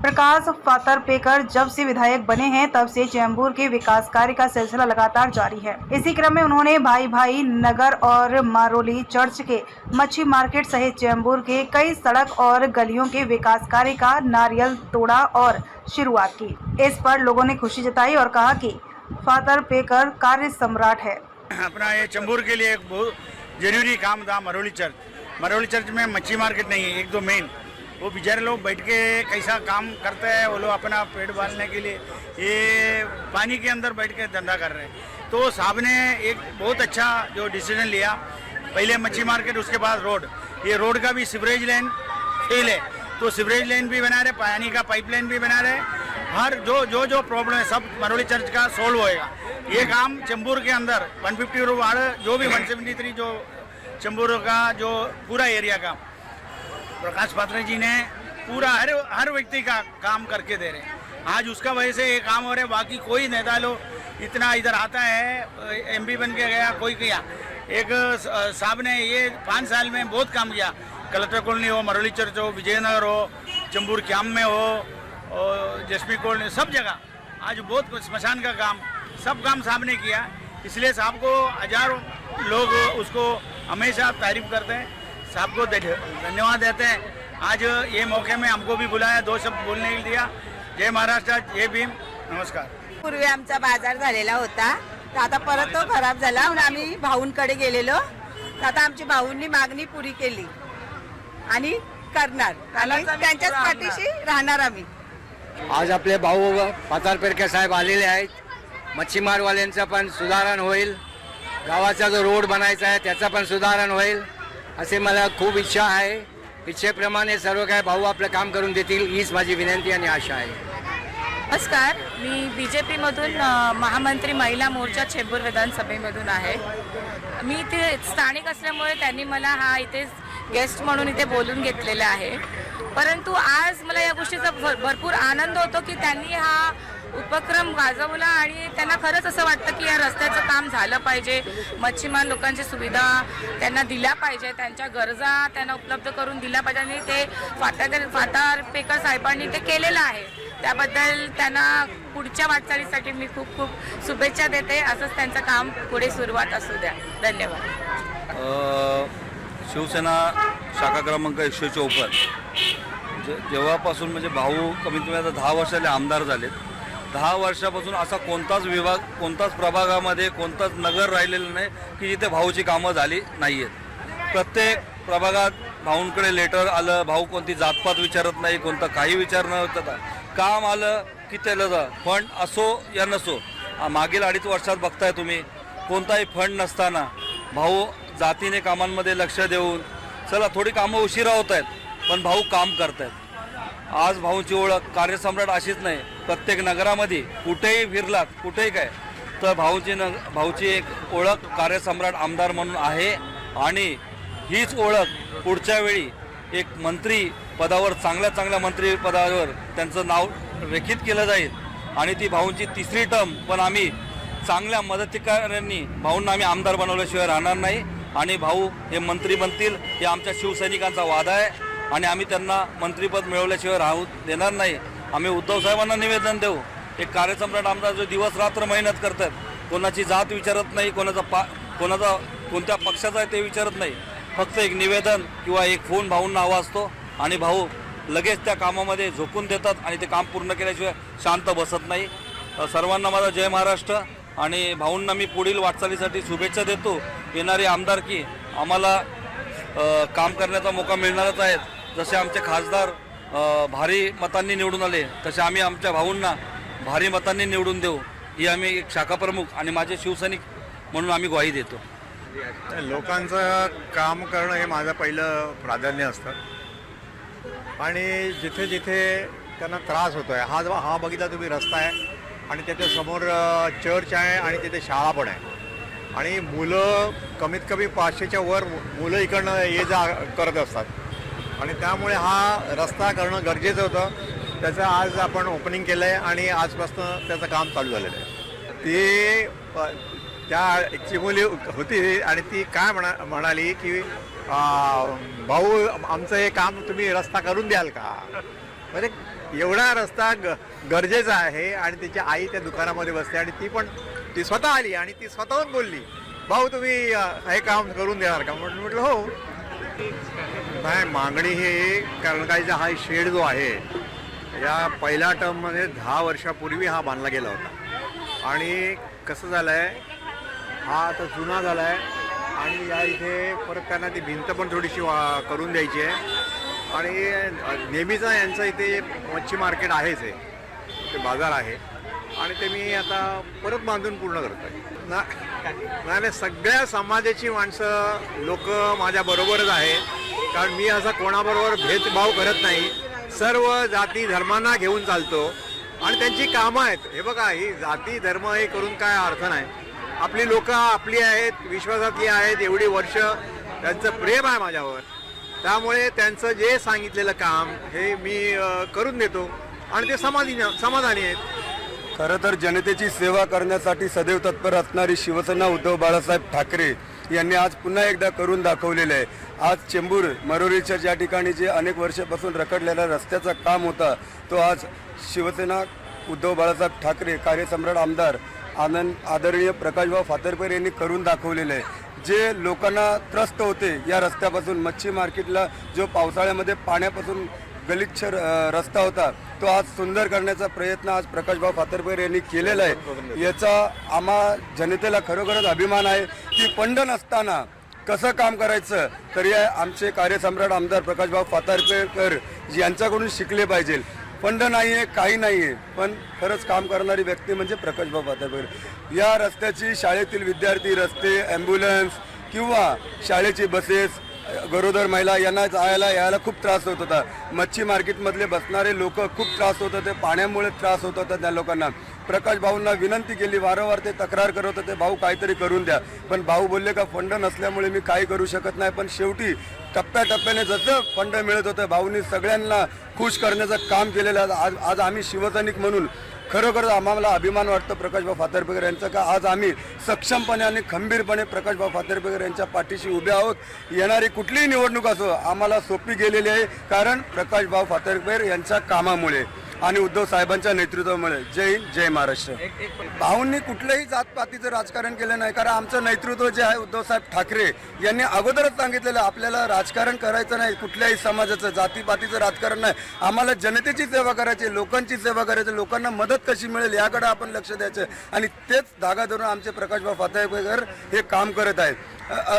प्रकाश फातर्पेकर जब से विधायक बने हैं तब से चैम्बूर के विकास कार्य का सिलसिला लगातार जारी है। इसी क्रम में उन्होंने भाई भाई नगर और मारोली चर्च के मच्छी मार्केट सहित चैम्बूर के कई सड़क और गलियों के विकास कार्य का नारियल तोड़ा और शुरुआत की। इस पर लोगों ने खुशी जताई और कहा कि फातर्पेकर कार्य सम्राट है। अपना ये चैम्बूर के लिए एक बहुत जरूरी काम था। मरोली चर्च में मच्छी मार्केट नहीं है, एक दो मेन, वो बेचारे लोग बैठ के कैसा काम करते हैं। वो लोग अपना पेट पालने के लिए ये पानी के अंदर बैठ के धंधा कर रहे हैं। तो साहब ने एक बहुत अच्छा जो डिसीजन लिया, पहले मच्छी मार्केट, उसके बाद रोड। ये रोड का भी सीवरेज लाइन फेल है, तो सीवरेज लाइन भी बना रहे, पानी का पाइपलाइन भी बना रहे। हर जो प्रॉब्लम है सब मरोली चर्च का सोल्व होएगा। ये काम चैम्बूर के अंदर 150 वार्ड, जो भी 173 जो चैम्बूर का जो पूरा एरिया का प्रकाश पात्र जी ने पूरा हर व्यक्ति का काम करके दे रहे हैं। आज उसका वजह से ये काम हो रहा है। बाकी कोई नेता लोग इतना इधर आता है, एमपी बन के गया, कोई किया। एक साहब ने ये 5 साल में बहुत काम किया। कलेक्टर कॉलोनी हो, मरोली चर्च हो, विजयनगर हो, चैम्बूर कैम्प में हो, और जसमी कॉलोनी, सब जगह आज बहुत स्मशान का काम, सब काम साहब ने किया। इसलिए साहब को हजारों लोग उसको हमेशा तारीफ करते हैं, साहब को धन्यवाद देते हैं। आज ये मौके में हमको भी बुलाया, 2 शब्द बोलने के दिया। जय महाराष्ट्र, जय भीम, नमस्कार। पूर्वी आमचा बाजार झालेला होता, तर आता परत तो खराब झाला म्हणून आम्ही भाऊंकडे गेलेलो। तर आता आमची भाऊंनी मागणी पुरी केली आणि करणार आणि त्यांच्याच पाठीशी राहणार आम्ही। आज आपले भाऊ फातर्पेकर साहेब आलेले आहेत। मच्छीमारवाल्यांचं पण सुधारण होईल, गावाचा जो रोड बनायचा आहे त्याचा पण सुधारण होईल असे मला खूप इच्छा आहे। इच्छेप्रमाणे सर्व काय भाऊ आपलं काम करून देतील हीच माझी विनंती आणि आशा आहे। नमस्कार, मी बीजेपी मधून महामंत्री महिला मोर्चा चेंबूर विधानसभेमधून आहे। मी इथे स्थानिक असल्यामुळे त्यांनी मला हा इथे गेस्ट म्हणून इथे बोलून घेतलेला आहे। परंतु आज मला या गोष्टीचा भरपूर आनंद होतो की त्यांनी हा उपक्रम गाजवला आणि त्यांना खरंच असं वाटतं की या रस्त्याचं काम झालं पाहिजे, मच्छीमार लोकांची सुविधा त्यांना दिल्या पाहिजे, त्यांच्या गरजा त्यांना उपलब्ध करून दिल्या पाहिजे आणि ते फातर्पेकर साहेबांनी ते केलेलं आहे। त्याबद्दल त्यांना पुढच्या वाटचालीसाठी मी खूप खूप शुभेच्छा देते। असंच त्यांचं काम पुढे सुरुवात असू द्या। धन्यवाद। शिवसेना शाखा क्रमांक 154 जेव्हापासून म्हणजे भाऊ कमीत कमी आता 10 वर्षाले आमदार झालेत, 10 वर्षापासून असा कोणताच विभाग, कोणताच प्रभागामध्ये कोणताच नगर राहिलेलं नाही की जिथे भाऊची कामं झाली नाही आहेत। प्रत्येक प्रभागात भाऊंकडे लेटर आलं, भाऊ कोणती जातपात विचारत नाही, कोणतं काही विचार न होता, काम आलं की त्याला फंड असो या नसो। मागील 2.5 वर्षात बघताय तुम्ही, कोणताही फंड नसताना भाऊ जातीने कामांमध्ये लक्ष देऊन, चला थोडी कामं उशिरा होत आहेत पण भाऊ काम करत आहेत। आज भाऊची ओळख कार्यसम्राट अशीच नाही, प्रत्येक नगरामध्ये कुठेही फिरलात, कुठेही काय, तर भाऊची एक ओळख कार्यसम्राट आमदार म्हणून आहे। आणि हीच ओळख पुढच्या वेळी एक मंत्री पदावर, चांगल्या मंत्री पदावर त्यांचं नाव रेखित केलं जाईल आणि ती भाऊंची 3री टर्म पण आम्ही चांगल्या मदतीकाऱ्यांनी भाऊंना आम्ही आमदार बनवल्याशिवाय राहणार नाही आणि भाऊ हे मंत्री बनतील हे आमच्या शिवसैनिकांचा वादा आहे आणि आम्ही त्यांना मंत्रीपद मिळवल्याशिवाय राहू देणार नाही। आम्ही उद्धव साहेबांना निवेदन देऊ, एक कार्यसम्राट आमदार जो दिवस रात्र मेहनत करतात, कोणाची जात विचारत नाही, कोणाचा कोणत्या पक्षाचा आहे ते विचारत नाही, फक्त एक निवेदन किंवा एक फोन भाऊंना हवा असतो आणि भाऊ लगेच त्या कामामध्ये झोकून देतात आणि ते काम पूर्ण केल्याशिवाय शांत बसत नाही। सर्वांना माझा जय महाराष्ट्र आणि भाऊंना मी पुढील वाटचालीसाठी शुभेच्छा देतो। येणारी आमदारकी आम्हाला काम करण्याचा मौका मिळणारच आहे। जसे आमचे खासदार भारी मतांनी निवडून आले तसे आम्ही आमच्या भाऊंना भारी मतांनी निवडून देऊ, ही आम्ही एक शाखा प्रमुख आणि माझे शिवसैनिक म्हणून आम्ही ग्वाही देतो। लोकांचं काम करणं हे माझं पहिलं प्राधान्य असतं आणि जिथे जिथे त्यांना त्रास होतो आहे, हा बघितला तुम्ही रस्ता आहे आणि त्याच्या समोर चर्च आहे आणि तिथे शाळा पण आहे आणि मुलं कमीत कमी 500च्या वर मुलं इकडनं ये जा करत असतात आणि त्यामुळे हा रस्ता करणं गरजेचं होतं। त्याचं आज आपण ओपनिंग केलं आहे आणि आजपासून त्याचं काम चालू झालेलं आहे। ती त्या एकची मुली होती आणि ती काय म्हणाली की भाऊ आमचं हे काम तुम्ही रस्ता करून द्याल का? म्हणजे एवढा रस्ता गरजेचा आहे आणि तिची आई त्या दुकानामध्ये बसते आणि ती स्वतः आली आणि ती स्वतःहून बोलली, भाऊ तुम्ही हे काम करून देणार का? म्हटलं हो. नाही, मागणी ही कारण काय हा शेड जो आहे या पहिल्या टर्ममध्ये 10 वर्षापूर्वी हा बांधला गेला होता आणि कसं झालं आहे, हा आता जुना झाला आहे आणि या इथे परत त्यांना ती भिंत पण थोडीशी करून द्यायची आहे आणि नेहमीचा यांचं इथे मच्छी मार्केट आहेच आहे, ते बाजार आहे आणि ते मी आता परत बांधून पूर्ण करतोय. नाही, सगळ्या समाजाची माणसं लोक माझ्या बरोबरच आहे, कारण मी असा कोणाबरोबर भेदभाव करत नाही. सर्व जाती धर्मांना घेऊन चालतो आणि त्यांची कामं आहेत. हे बघा, ही जाती धर्म हे करून काय अर्थ नाही. आपली लोक आपली आहेत, विश्वासातली आहेत, एवढी वर्ष त्यांचं प्रेम आहे माझ्यावर, त्यामुळे त्यांचं जे सांगितलेलं काम हे मी करून देतो आणि ते समाधानी आहेत. खरं तर जनतेची सेवा करण्यासाठी सदैव तत्पर असणारी शिवसेना उद्धव बाळासाहेब ठाकरे यांनी आज पुन्हा एकदा करून दाखवलेलं आहे. आज चेंबूर मरोरीच्या ज्या ठिकाणी जे अनेक वर्षापासून रखडलेला रस्त्याचं काम होता, तो आज शिवसेना उद्धव बाळासाहेब ठाकरे कार्यसम्राट आमदार आदरणीय प्रकाशभाऊ फातर्पेकर यांनी करून दाखवलेलं आहे. जे लोकांना त्रस्त होते या रस्त्यापासून, मच्छी मार्केटला जो पावसाळ्यामध्ये पाण्यापासून गलिच्छ रस्ता होता, तो आज सुंदर करण्याचा प्रयत्न आज प्रकाशभाऊ फातर्पेकर यांनी केलेला आहे. याचा आम्हा जनतेला खरोखरच अभिमान आहे की फंड नसताना कसं काम करायचं, तरी आमचे कार्यसम्राट आमदार प्रकाशभाऊ फातर्पेकर यांच्याकडून शिकले पाहिजे. फंड नाही आहे, काही नाही आहे, पण खरंच काम करणारी व्यक्ती म्हणजे प्रकाशभाऊ फातर्पेकर. या रस्त्याची शाळेतील विद्यार्थी, रस्ते, ॲम्ब्युलन्स किंवा शाळेची बसेस, गरोदर महिला यांना जायला यायला खूप त्रास होत होता. मच्छी मार्केटमधले बसणारे लोक खूप त्रास होत होते, पाण्यामुळे त्रास होत होता त्या लोकांना. प्रकाश भाऊंना विनंती केली, वारंवार ते तक्रार करत होते, भाऊ काहीतरी करून द्या, पण भाऊ बोलले का फंड नसल्यामुळे मी काही करू शकत नाही. पण शेवटी टप्प्याटप्प्याने जसं फंड मिळत होतं, भाऊंनी सगळ्यांना खुश करण्याचं काम केलेलं. आज आम्ही शिवसैनिक म्हणून खरोखर आम्हाला अभिमान वाटतो प्रकाशभाऊ फातर्पेकर यांचा, का आज आम्ही सक्षमपणे आणि खंबीरपणे प्रकाशभाऊ फातर्पेकर यांच्या पाठीशी उभे आहोत. येणारी कुठलीही निवडणूक असो आम्हाला सोपी गेलेली आहे, कारण प्रकाशभाऊ फातर्पेकर यांच्या कामामुळे आणि उद्धव साहेबांच्या नेतृत्वामुळे. जय हिंद, जय महाराष्ट्र. भाऊंनी कुठल्याही जातपातीचं राजकारण केलं नाही, कारण आमचं नेतृत्व जे आहे उद्धव साहेब ठाकरे यांनी अगोदरच सांगितलेलं, आपल्याला राजकारण करायचं नाही, कुठल्याही समाजाचं जातीपातीचं राजकारण नाही, आम्हाला जनतेची सेवा करायची, लोकांची सेवा करायची, लोकांना मदत कशी मिळेल याकडे आपण लक्ष द्यायचं. आणि तेच धागा धरून आमचे प्रकाशभाऊ फातर्पेकर हे काम करत आहेत.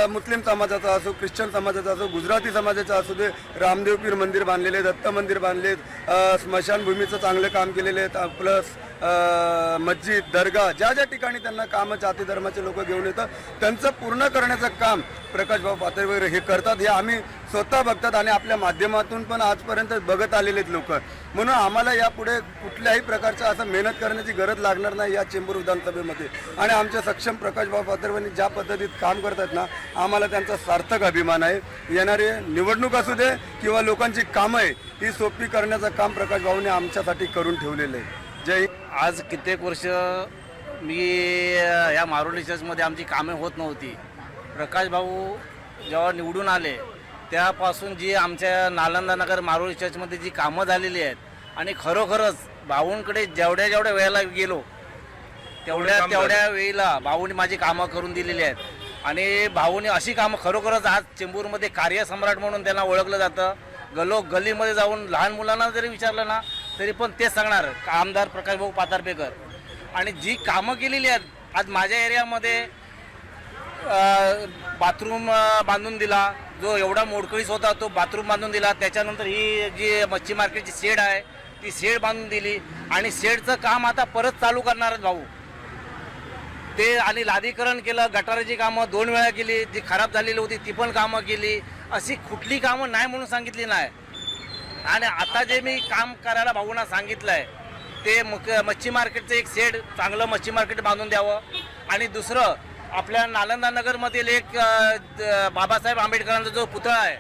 मुस्लिम समाजाचा असो, ख्रिश्चन समाजाचा असो, गुजराती समाजाचा असू दे, रामदेव पीर मंदिर बांधलेले, दत्त मंदिर बांधलेत, स्मशानभूमीचं चांगलं काम केलेले आहेत, प्लस मस्जिद, दर्गा, ज्या ज्या ठिकाणी त्यांना कामं जाती धर्माचे लोक घेऊन येतात, त्यांचं पूर्ण करण्याचं काम प्रकाशभाऊ फातर्पेकर हे करतात. हे आम्ही स्वतः बघतात आणि आपल्या माध्यमातून पण आजपर्यंत बघत आलेले आहेत लोक. म्हणून आम्हाला यापुढे कुठल्याही प्रकारचं असं मेहनत करण्याची गरज लागणार नाही या चेंबूर विधानसभेमध्ये. आणि आमच्या सक्षम प्रकाशभाऊ फातर्पेकर ज्या पद्धतीत काम करतात ना, आम्हाला त्यांचा सार्थक अभिमान आहे. येणारे निवडणूक असू दे किंवा लोकांची कामं आहे ही सोपी करण्याचं काम प्रकाशभाऊने आमच्यासाठी करून ठेवलेलं आहे. जय हिंद. आज कित्येक वर्ष मी या मारोली चर्चमध्ये आमची कामे होत नव्हती. प्रकाश भाऊ जेव्हा निवडून आले त्यापासून जी आमच्या नालंदा नगर मारोली चर्चमध्ये जी कामं झालेली आहेत, आणि खरोखरच भाऊंकडे जेवढ्या वेळेला गेलो तेवढ्या वेळेला भाऊंनी माझी कामं करून दिलेली आहेत. आणि भाऊंनी अशी कामं खरोखरच आज चेंबूरमध्ये कार्यसम्राट म्हणून त्यांना ओळखलं जातं. गल्लीमध्ये जाऊन लहान मुलांना जरी विचारलं ना तरी पण तेच सांगणार आमदार प्रकाशभाऊ फातर्पेकर. आणि जी कामं केलेली आहेत, आज माझ्या एरियामध्ये बाथरूम बांधून दिला, जो एवढा मोडकळीस होता तो बाथरूम बांधून दिला. त्याच्यानंतर ही जी मच्छी मार्केटची शेड आहे ती शेड बांधून दिली आणि शेडचं काम आता परत चालू करणार आहेत भाऊ ते. आणि लादीकरण केलं, गटाराची कामं 2 वेळा केली, जी खराब झालेली होती ती पण कामं केली. अशी कुठली कामं नाही म्हणून सांगितली नाही. आणि आता जे मी काम करायला भाऊंना सांगितलं आहे ते मच्छी मार्केटचं एक शेड, चांगलं मच्छी मार्केट बांधून द्यावं. आणि दुसरं आपल्या नालंदा नगरमधील एक बाबासाहेब आंबेडकरांचा जो पुतळा आहे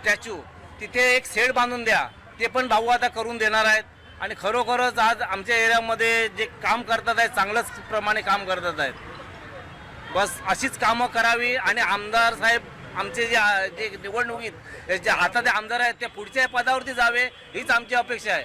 स्टॅच्यू, तिथे एक शेड बांधून द्या, ते पण भाऊ आता करून देणार आहेत. आणि खरोखरच आज आमच्या एरियामध्ये जे काम करतात आहेत चांगलंच प्रमाणे काम करतात आहेत. बस अशीच कामं करावी आणि आमदार साहेब आमचे जे निवडणुकीत जे आता ते आमदार आहेत ते पुढच्या पदावरती जावे हीच आमची अपेक्षा आहे.